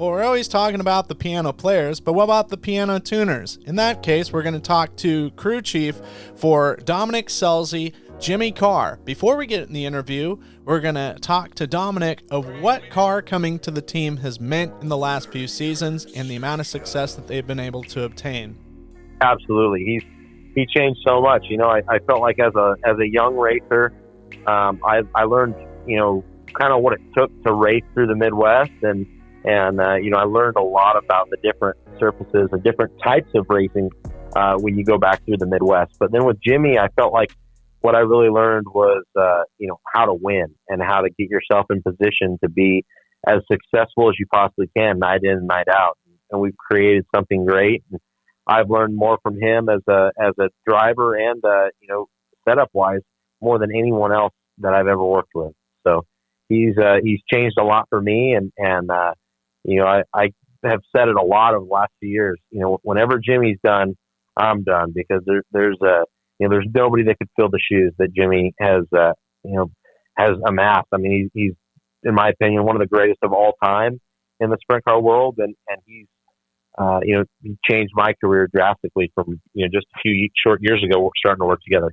Well, we're always talking about the piano players, but what about the piano tuners? In that case, we're going to talk to crew chief for Dominic, Selsey, Jimmy Carr. Before we get in the interview, we're going to talk to Dominic of what Carr coming to the team has meant in the last few seasons and the amount of success that they've been able to obtain. Absolutely. He changed so much. I felt like as a young racer, I learned, kind of what it took to race through the Midwest, and I learned a lot about the different surfaces and different types of racing when you go back through the Midwest. But then with Jimmy, I felt like what I really learned was, how to win and how to get yourself in position to be as successful as you possibly can, night in and night out. And we've created something great. And I've learned more from him as a driver and, setup wise, more than anyone else that I've ever worked with. So he's changed a lot for me. And I have said it a lot over the last few years, whenever Jimmy's done, I'm done, because there's nobody that could fill the shoes that Jimmy has amassed. I mean, he's, in my opinion, one of the greatest of all time in the sprint car world. And he's, he changed my career drastically from, just a few short years ago, we're starting to work together.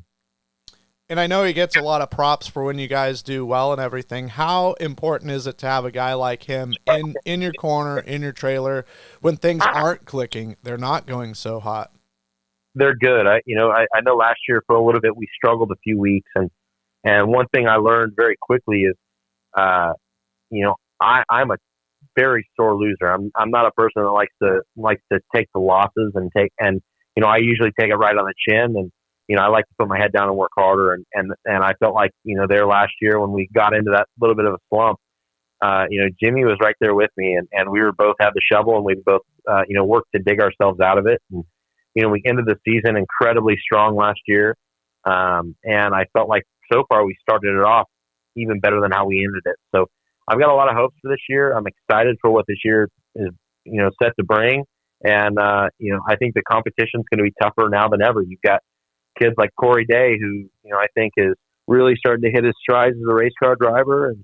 And I know he gets a lot of props for when you guys do well and everything. How important is it to have a guy like him in your corner, in your trailer, when things aren't clicking, they're not going so hot? They're good. I know last year for a little bit we struggled a few weeks, and one thing I learned very quickly is, I'm a very sore loser. I'm not a person that likes to take the losses and I usually take it right on the chin, and I like to put my head down and work harder. And I felt like, there last year when we got into that little bit of a slump, Jimmy was right there with me, and we were both had the shovel, and we both, worked to dig ourselves out of it. And, we ended the season incredibly strong last year. And I felt like so far we started it off even better than how we ended it. So I've got a lot of hopes for this year. I'm excited for what this year is, set to bring. And, I think the competition's going to be tougher now than ever. You've got kids like Corey Day, who, I think is really starting to hit his strides as a race car driver. And,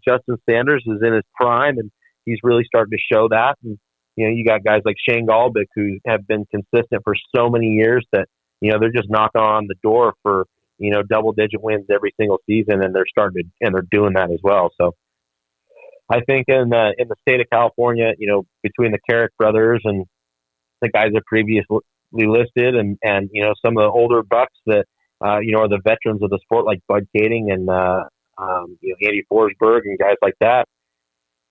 Justin Sanders is in his prime, and he's really starting to show that. And, you got guys like Shane Galbic, who have been consistent for so many years that, they're just knocking on the door for, double-digit wins every single season, and they're doing that as well. So I think in the state of California, between the Carrick brothers and the guys that previously listed, and some of the older bucks that are the veterans of the sport, like Bud Kading and Andy Forsberg and guys like that,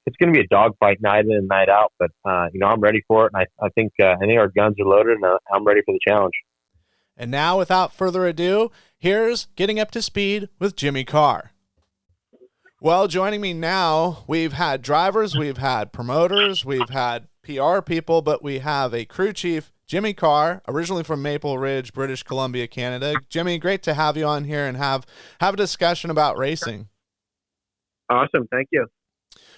it's going to be a dogfight night in and night out. But I'm ready for it, and I think our guns are loaded, and I'm ready for the challenge. And now, without further ado, here's Getting Up to Speed with Jimmy Carr. Well, joining me now, we've had drivers, we've had promoters, we've had PR people, but we have a crew chief, Jimmy Carr, originally from Maple Ridge, British Columbia, Canada. Jimmy, great to have you on here and have a discussion about racing. Awesome. Thank you.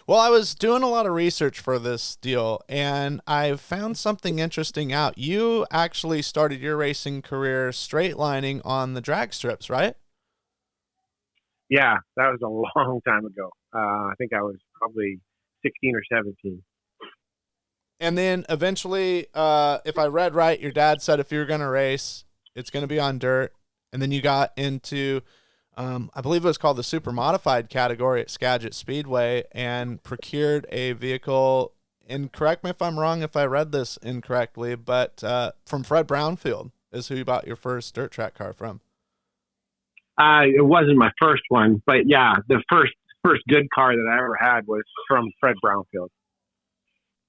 Well, I was doing a lot of research for this deal, and I found something interesting out. You actually started your racing career straight lining on the drag strips, right? Yeah, that was a long time ago. I think I was probably 16 or 17. And then eventually, if I read right, your dad said if you're going to race, it's going to be on dirt. And then you got into, I believe it was called the super modified category at Skagit Speedway, and procured a vehicle, and correct me if I'm wrong if I read this incorrectly, but from Fred Brownfield is who you bought your first dirt track car from. It wasn't my first one, but yeah, the first good car that I ever had was from Fred Brownfield.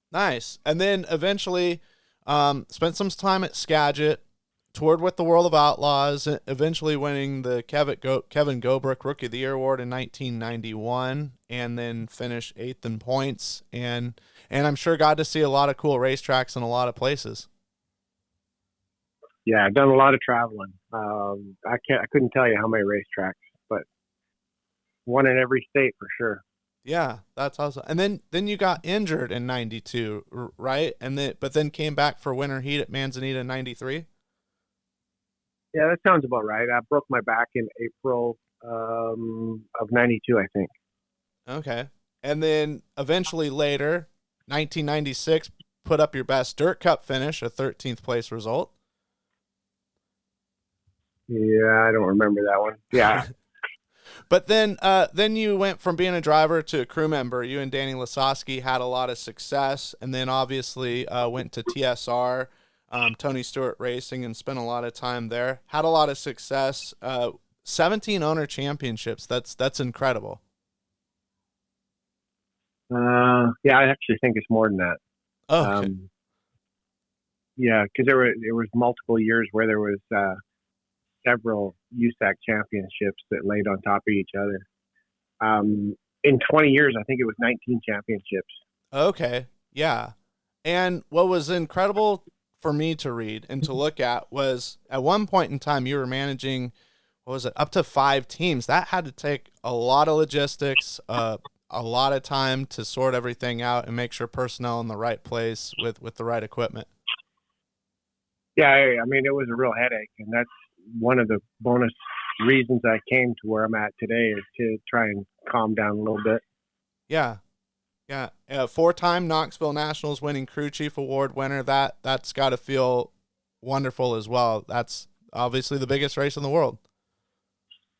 Nice. And then eventually spent some time at Skagit, toured with the World of Outlaws, eventually winning the Kevin Gobrick Rookie of the Year Award in 1991, and then finished 8th in points. And I'm sure got to see a lot of cool racetracks in a lot of places. Yeah, I've done a lot of traveling. I couldn't tell you how many racetracks, but one in every state for sure. Yeah, that's awesome. And then you got injured in 92, right? But then came back for winter heat at Manzanita in 93. Yeah, that sounds about right. I broke my back in April of 92, I think. Okay. And then eventually later 1996, put up your best dirt cup finish, a 13th place result. Yeah, I don't remember that one. Yeah. But then you went from being a driver to a crew member. You and Danny Lasowski had a lot of success, and then obviously went to TSR, Tony Stewart Racing, and spent a lot of time there. Had a lot of success. 17 owner championships. That's incredible. Yeah, I actually think it's more than that. Oh, okay. Yeah, because there was multiple years where there was several USAC championships that laid on top of each other. In 20 years, I think it was 19 championships. Okay, yeah. And what was incredible for me to read and to look at was at one point in time you were managing, what was it, up to 5 teams. That had to take a lot of logistics, a lot of time to sort everything out and make sure personnel in the right place with the right equipment. Yeah, I mean, it was a real headache, and that's one of the bonus reasons I came to where I'm at today, is to try and calm down a little bit. Yeah. Yeah. 4-time Knoxville Nationals winning crew chief award winner. That's got to feel wonderful as well. That's obviously the biggest race in the world.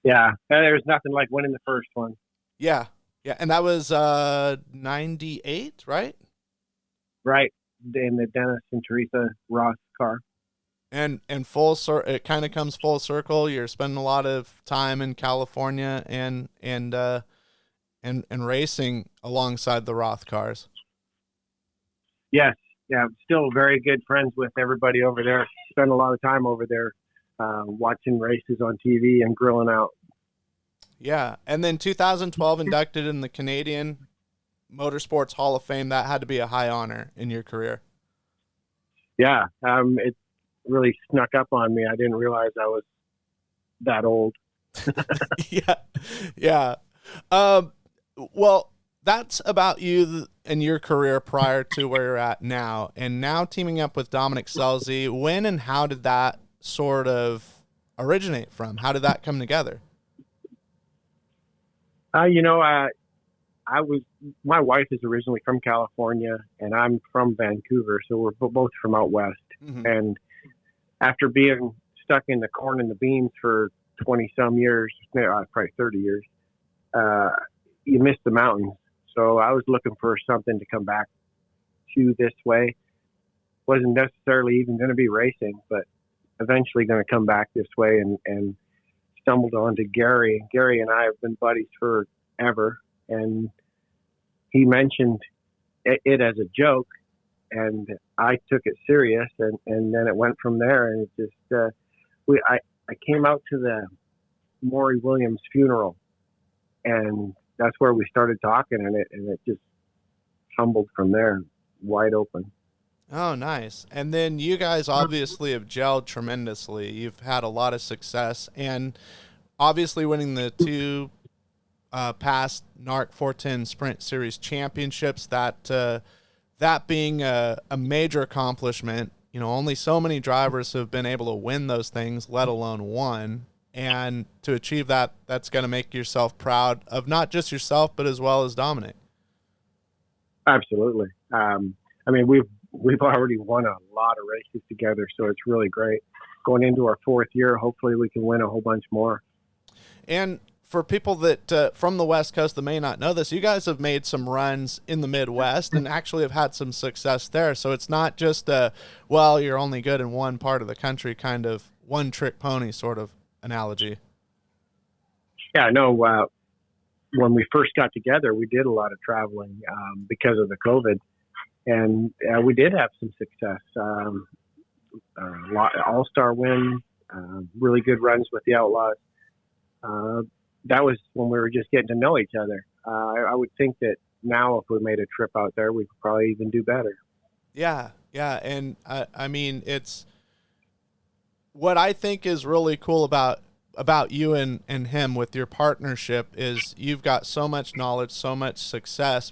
Yeah. There's nothing like winning the first one. Yeah. Yeah. And that was 98, right? Right. In the Dennis and Teresa Ross car. And it kind of comes full circle. You're spending a lot of time in California and racing alongside the Roth cars. Yes. Yeah. I'm still very good friends with everybody over there. Spend a lot of time over there watching races on TV and grilling out. Yeah. And then 2012 inducted in the Canadian Motorsports Hall of Fame. That had to be a high honor in your career. Yeah. It really snuck up on me. I didn't realize I was that old. Yeah. Yeah. Well, that's about you and your career prior to where you're at now. And now teaming up with Dominic Selsey, when and how did that sort of originate from? How did that come together? My wife is originally from California and I'm from Vancouver. So we're both from out west. Mm-hmm. And after being stuck in the corn and the beans for 20 some years, probably 30 years, you miss the mountains. So I was looking for something to come back to this way. Wasn't necessarily even going to be racing, but eventually going to come back this way, and stumbled onto Gary. Gary and I have been buddies forever, and he mentioned it as a joke, and I took it serious, and then it went from there. And it just I came out to the Maury Williams funeral, and that's where we started talking, and it just tumbled from there, wide open. Oh, nice. And then you guys obviously have gelled tremendously. You've had a lot of success, and obviously winning the 2 past NARC 410 Sprint Series championships, that being a major accomplishment. You know, only so many drivers have been able to win those things, let alone one. And to achieve that, that's going to make yourself proud of not just yourself, but as well as Dominic. Absolutely. I mean, we've already won a lot of races together, so it's really great. Going into our 4th year, hopefully we can win a whole bunch more. And for people that from the West Coast that may not know this, you guys have made some runs in the Midwest and actually have had some success there. So it's not just you're only good in one part of the country, kind of one trick pony sort of analogy. Yeah, no. When we first got together, we did a lot of traveling because of the COVID, and we did have some success. All-star win, really good runs with the Outlaws. That was when we were just getting to know each other. I would think that now if we made a trip out there, we could probably even do better. Yeah, yeah, and I mean, it's what I think is really cool about you and him with your partnership is you've got so much knowledge, so much success,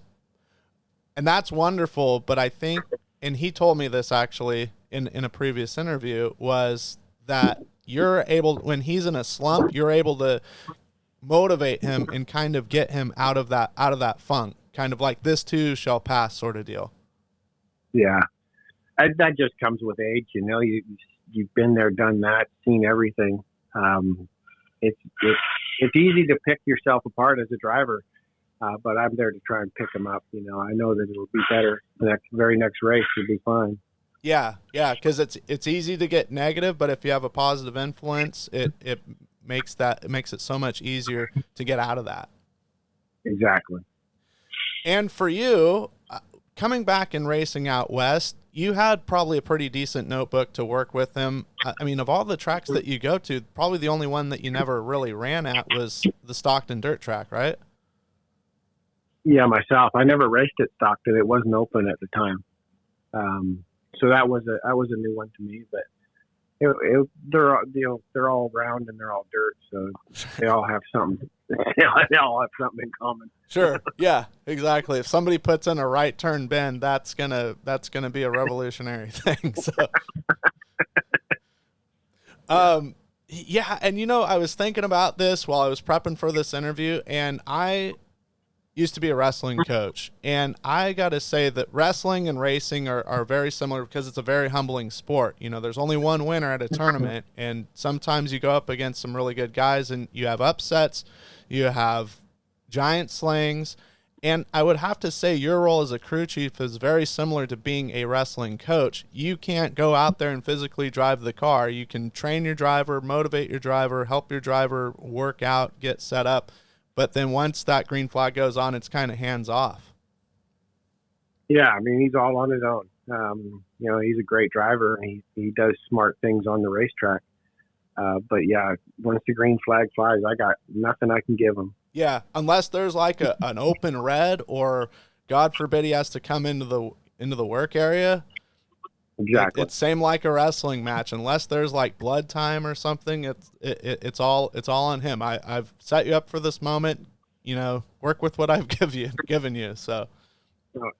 and that's wonderful. But I think, and he told me this actually in a previous interview, was that you're able, when he's in a slump, you're able to motivate him and kind of get him out of that funk, kind of like this too shall pass sort of deal. Yeah. That just comes with age. You've been there, done that, seen everything. It's easy to pick yourself apart as a driver, but I'm there to try and pick them up. I know that it'll be better. The very next race will be fine. Yeah, because it's easy to get negative, but if you have a positive influence, it makes it so much easier to get out of that. Exactly. And for you, coming back and racing out west, you had probably a pretty decent notebook to work with him. I mean, of all the tracks that you go to, probably the only one that you never really ran at was the Stockton dirt track, right? Yeah, myself. I never raced at Stockton. It wasn't open at the time. So that was a new one to me, but they're all round and they're all dirt, so they all have something. They all have something in common. Sure. Yeah, exactly. If somebody puts in a right turn bend, that's gonna be a revolutionary thing. So, yeah, and I was thinking about this while I was prepping for this interview, and I used to be a wrestling coach, and I got to say that wrestling and racing are very similar because it's a very humbling sport. There's only one winner at a tournament, and sometimes you go up against some really good guys and you have upsets, you have giant slings, and I would have to say your role as a crew chief is very similar to being a wrestling coach. You can't go out there and physically drive the car. You can train your driver, motivate your driver, help your driver work out, get set up. But then once that green flag goes on, it's kind of hands off. Yeah, I mean, he's all on his own. He's a great driver. He does smart things on the racetrack. But yeah, once the green flag flies, I got nothing I can give him. Yeah, unless there's like an open red, or God forbid he has to come into the work area. Exactly. It's same like a wrestling match. Unless there's like blood time or something, it's all on him. I've set you up for this moment. Work with what I've given you. So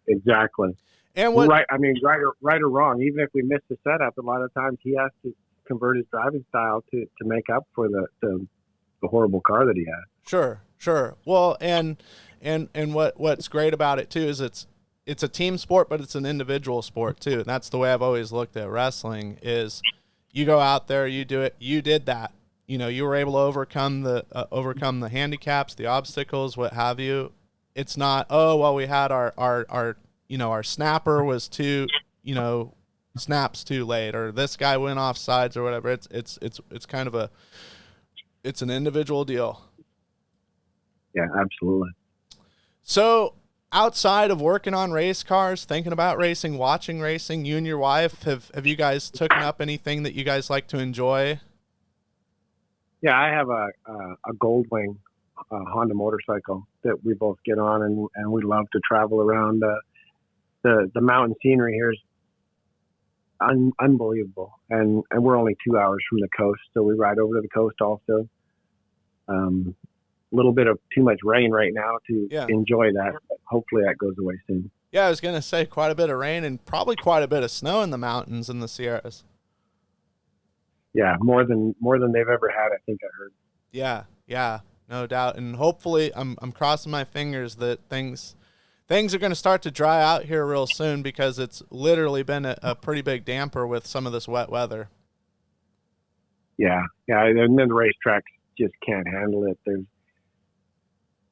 exactly. And what? Right. I mean, right or wrong. Even if we miss the setup, a lot of times he has to convert his driving style to make up for the horrible car that he has. Sure. Well, and what's great about it too is it's a team sport, but it's an individual sport too. And that's the way I've always looked at wrestling is you go out there, you do it. You did that. You were able to overcome the handicaps, the obstacles, what have you. It's not, oh, well, we had our snapper was too, snaps too late, or this guy went off sides or whatever. It's kind of it's an individual deal. Yeah, absolutely. So outside of working on race cars, thinking about racing, watching racing, you and your wife, have you guys taken up anything that you guys like to enjoy? Yeah, I have a Goldwing Honda motorcycle that we both get on, and we love to travel around. The mountain scenery here is unbelievable, and we're only 2 hours from the coast, so we ride over to the coast also. Little bit of too much rain right now to enjoy that. But hopefully that goes away soon. Yeah, I was going to say quite a bit of rain and probably quite a bit of snow in the mountains in the Sierras. Yeah, more than they've ever had, I think I heard. Yeah, no doubt. And hopefully I'm crossing my fingers that things are going to start to dry out here real soon, because it's literally been a pretty big damper with some of this wet weather. Yeah, and then the racetracks just can't handle it.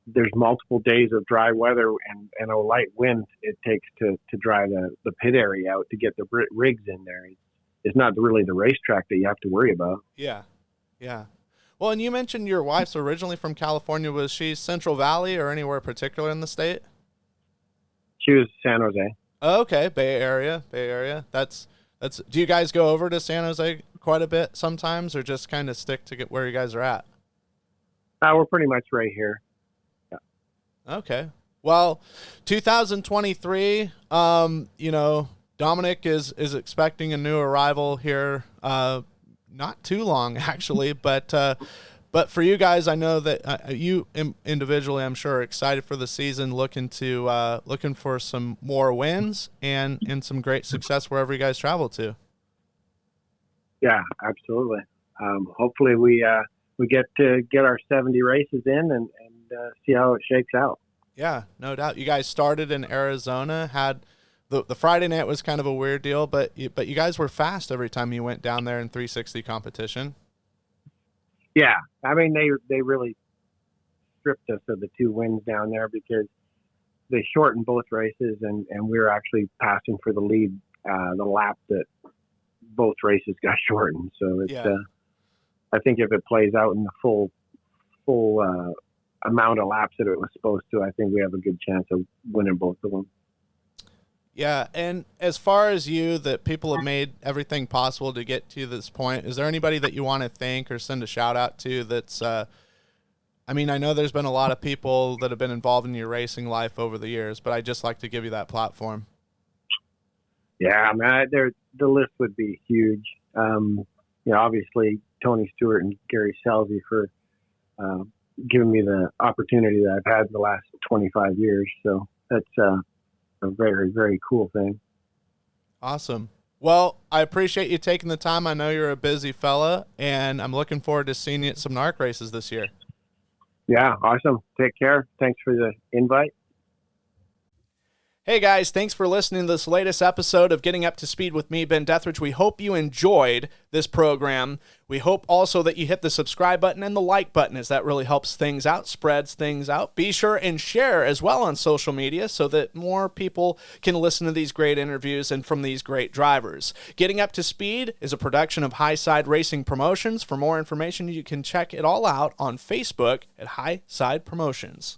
There's multiple days of dry weather and a light wind it takes to dry the pit area out to get the rigs in there. It's not really the racetrack that you have to worry about. Yeah. Well, and you mentioned your wife's originally from California. Was she Central Valley or anywhere particular in the state? She was San Jose. Oh, okay, Bay Area. That's. Do you guys go over to San Jose quite a bit sometimes, or just kind of stick to get where you guys are at? We're pretty much right here. Okay. Well, 2023, Dominic is expecting a new arrival here, not too long actually, but for you guys, I know that you individually, I'm sure, are excited for the season, looking for some more wins and some great success wherever you guys travel to. Yeah, absolutely. Hopefully we get to get our 70 races in and see how it shakes out. Yeah, no doubt. You guys started in Arizona, had the Friday night was kind of a weird deal, but you guys were fast every time you went down there in 360 competition. Yeah, I mean they really stripped us of the 2 wins down there because they shortened both races, and we were actually passing for the lead the lap that both races got shortened. So it's I think if it plays out in the full amount of laps that it was supposed to, I think we have a good chance of winning both of them. Yeah, and as far as you, that people have made everything possible to get to this point, is there anybody that you want to thank or send a shout out to that's, I mean, I know there's been a lot of people that have been involved in your racing life over the years, but I'd just like to give you that platform. Yeah, I mean, the list would be huge. Obviously Tony Stewart and Gary Selsey for giving me the opportunity that I've had in the last 25 years. So that's a very, very cool thing. Awesome. Well, I appreciate you taking the time. I know you're a busy fella, and I'm looking forward to seeing you at some NARC races this year. Yeah, awesome. Take care. Thanks for the invite. Hey guys, thanks for listening to this latest episode of Getting Up to Speed with me, Ben Dethridge. We hope you enjoyed this program. We hope also that you hit the subscribe button and the like button, as that really helps things out, spreads things out. Be sure and share as well on social media so that more people can listen to these great interviews and from these great drivers. Getting Up to Speed is a production of Highside Racing Promotions. For more information, you can check it all out on Facebook at Highside Promotions.